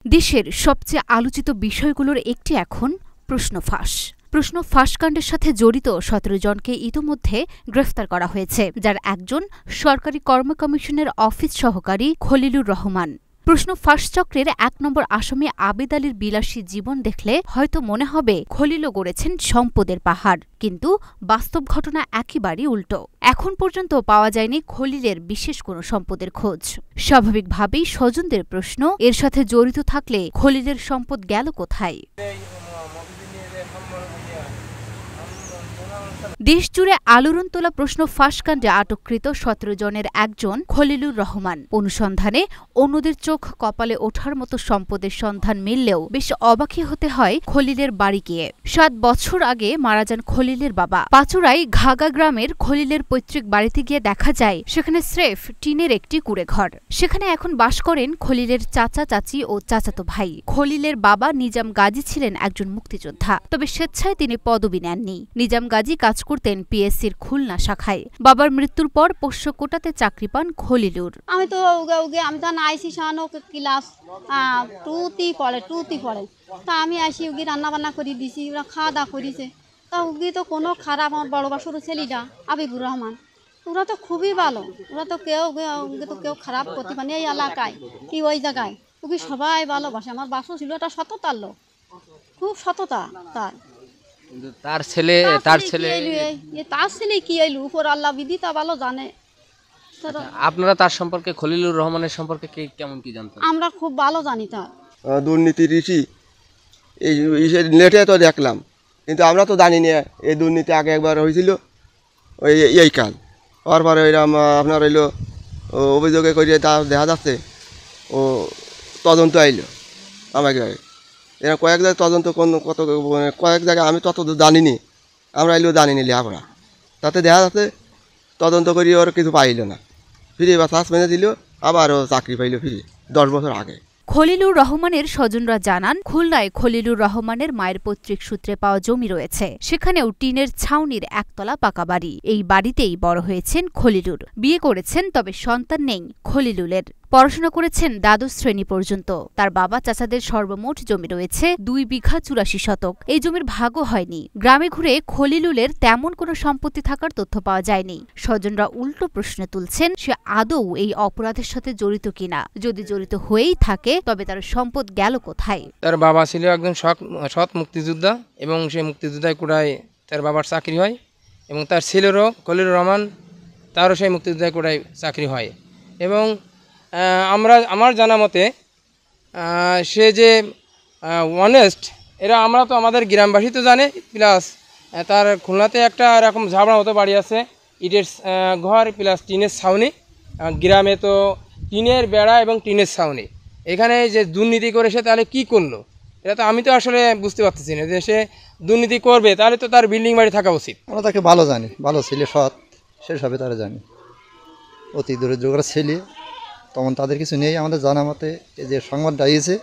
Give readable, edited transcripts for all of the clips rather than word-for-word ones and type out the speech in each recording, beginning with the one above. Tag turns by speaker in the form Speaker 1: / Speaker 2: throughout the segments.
Speaker 1: দেশের সবচেয়ে আলোচিত বিষয়গুলোর একটি এখন প্রশ্ন ফাঁস। প্রশ্ন ফাঁসকাণ্ডের সাথে জড়িত ১৭ জনকে ইতোমধ্যে গ্রেফতার করা হয়েছে, যার একজন সরকারি কর্ম কমিশনের অফিস সহকারী খলিলুর রহমান। প্রশ্ন ফাঁস চক্রের ১ নম্বর আসামি আবেদ আলীর বিলাসী জীবন দেখলে হয়তো মনে হবে খলিলও গড়েছেন সম্পদের পাহাড়, কিন্তু বাস্তব ঘটনা একেবারেই উল্টো। এখন পর্যন্ত পাওয়া যায়নি খলিলের বিশেষ কোনো সম্পদের খোঁজ। স্বাভাবিকভাবেই স্বজনদের প্রশ্ন, এর সাথে জড়িত থাকলে খলিলের সম্পদ গেল কোথায়? দেশজুড়ে আলোড়ন তোলা প্রশ্ন ফাঁসকাণ্ডে আটককৃত ১৭ জনের একজন খলিলুর রহমান। অনুসন্ধানে অন্যদের চোখ কপালে ওঠার মতো সম্পদের সন্ধান মিললেও বেশ অবাকই হতে হয় খলিলের বাড়ি গিয়ে। ৭ বছর আগে মারা যান খলিলের বাবা। পাচুরায় ঘাগা গ্রামের খলিলের পৈতৃক বাড়িতে গিয়ে দেখা যায় সেখানে স্রেফ টিনের একটি কুঁড়েঘর। সেখানে এখন বাস করেন খলিলের চাচা চাচি ও চাচাতো ভাই। খলিলের বাবা নিজাম গাজী ছিলেন একজন মুক্তিযোদ্ধা, তবে স্বেচ্ছায় তিনি পদবি নেননি। নিজাম গাজী কাজ করতেন পিএসসির খুলনা শাখায়। বাবার মৃত্যুর পর পোষ্য কোটাতে চাকরি পান খলিলুর।
Speaker 2: আমি তো আমি তো আইসি শানো ক্লাস 2তে পড়ে তা আমি আইসি উগি রান্না বান্না করে দিছি, ওরা খাওয়া দাওয়া করেছে। তা উগি তো কোনো খারাপ, আমার বড় বাসুর ছেলেটা আবিবুর রহমান, ওরা তো খুবই ভালো। ওরা তো কেউ খারাপ করতে পারে এই এলাকায় কি ওই জায়গায় উগি সবাই ভালোবাসে। আমার বাসু ছিল একটা সততার লোক, খুব সততা।
Speaker 3: তার ছেলে
Speaker 2: কি এলো উপর আল্লাহ বিধি তা ভালো জানে।
Speaker 3: আপনারা তার সম্পর্কে, খলিলুর রহমানের সম্পর্কে কেমন কি জানতেন?
Speaker 2: আমরা খুব ভালো জানি তার
Speaker 4: দুর্নীতির ঋষি এই নেটে তো দেখলাম, কিন্তু আমরা তো জানি না এই দুর্নীতি আগে একবার হয়েছিল এই কাল হওয়ার পরে ওইরকম আপনার হইলো অভিযোগে করিয়ে তা দেখা যাচ্ছে ও তদন্ত আইলো আমাকে। এরা কয়েক জায়গায় তদন্ত কয়েক জায়গায় আমি তত জানিনি, আমরা এলেও জানিনি লেখাপড়া। তাতে দেখা যাচ্ছে তদন্ত করি ওর কিছু পাইল না, ফিরে বা সাসপেন্ডে দিল, আবার ও চাকরি পাইল ফিরে 10 বছর আগে।
Speaker 1: খলিলুর রহমানের স্বজনরা জানান, খুলনায় খলিলুর রহমানের মায়ের পৈতৃক সূত্রে পাওয়া জমি রয়েছে। সেখানেও টিনের ছাউনির একতলা পাকা বাড়ি। এই বাড়িতেই বড় হয়েছেন খলিলুর। বিয়ে করেছেন, তবে সন্তান নেই খলিলুরের। পড়াশোনা করেছেন দ্বাদশ শ্রেণী পর্যন্ত। তার বাবা চাচাদের সর্বমোট জমি রয়েছে 2 বিঘা 84 শতক। এই জমির ভাগও হয়নি। গ্রামে ঘুরে খলিলুরের তেমন কোনো সম্পত্তি থাকার তথ্য পাওয়া যায়নি। স্বজনরা উল্টো প্রশ্ন তুলছেন, সে আদৌ এই অপরাধের সাথে জড়িত কিনা। যদি জড়িত হয়েই থাকে, তবে তার সম্পদ গেল কোথায়?
Speaker 5: তার বাবা ছিল একজন সৎ মুক্তিযোদ্ধা, এবং সেই মুক্তিযোদ্ধায় কোটায় তার বাবার চাকরি হয়, এবং তার ছেলেরও খলিলুর রহমান, তারও সেই মুক্তিযোদ্ধায় কোটায় চাকরি হয়। এবং আমার জানা মতে সে যে অনেস্ট, এরা আমরা তো আমাদের গ্রামবাসী তো জানে, প্লাস তার খুলনাতে একটা এরকম ঝাবড়া মতো বাড়ি আছে, ইটের ঘর প্লাস টিনের ছাউনি। গ্রামে তো টিনের বেড়া এবং টিনের ছাউনি। এখানে যে দুর্নীতি করেছে তাহলে কি করলো, এটা তো আমি তো আসলে বুঝতে পারতেছি না। যে সে দুর্নীতি করবে তাহলে তো তার বিল্ডিং বাড়ি থাকা উচিত।
Speaker 6: আমরা তাকে ভালো জানি, ভালো ছেলে, সৎ, সেসবে তারা জানি। অতি দরিদ্র ছেলে, তখন তাদের কিছু নেই। আমাদের জানা মতে যে সংবাদটা আইয়েছে,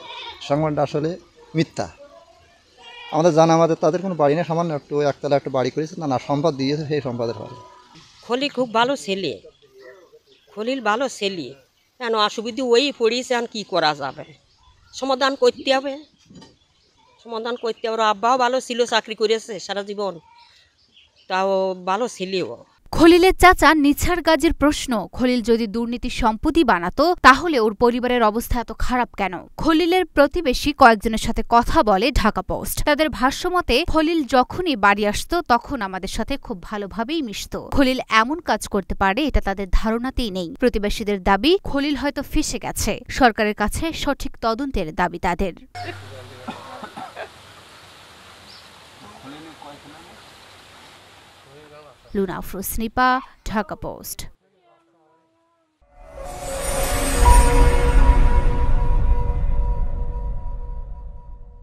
Speaker 6: সংবাদটা আসলে মিথ্যা। আমাদের জানা মতে তাদের কোনো বাড়ি নেই, সামান্য একটু একতলা একটু বাড়ি করেছে, না সম্পদ দিয়েছে, সেই সম্পদের ফলে।
Speaker 7: খলিল খুব ভালো ছেলে, খলিল ভালো ছেলে, কেন অসুবিধা ওই পড়িয়েছে, এখন কী করা যাবে, সমাধান করতে হবে। ওর আব্বাও ভালো ছিল, চাকরি করেছে সারা জীবন, তাও ভালো ছেলেও।
Speaker 1: খলিলের চাচা নিছার গাজীর প্রশ্ন, খলিল যদি দুর্নীতি সম্পত্তি বানাতো তাহলে ওর পরিবারের অবস্থা এত খারাপ কেন? খলিলের প্রতিবেশী কয়েকজনের সাথে কথা বলে ঢাকা পোস্ট। তাদের ভাষ্যমতে, খলিল যখনই বাড়ি আসতো তখন আমাদের সাথে খুব ভালোভাবেই মিশত। খলিল এমন কাজ করতে পারে এটা তাদের ধারণাতেই নেই। প্রতিবেশীদের দাবি, খলিল হয়তো ফেঁসে গেছে। সরকারের কাছে সঠিক তদন্তের দাবি তাদের। Luna Afroz, Dhaka post.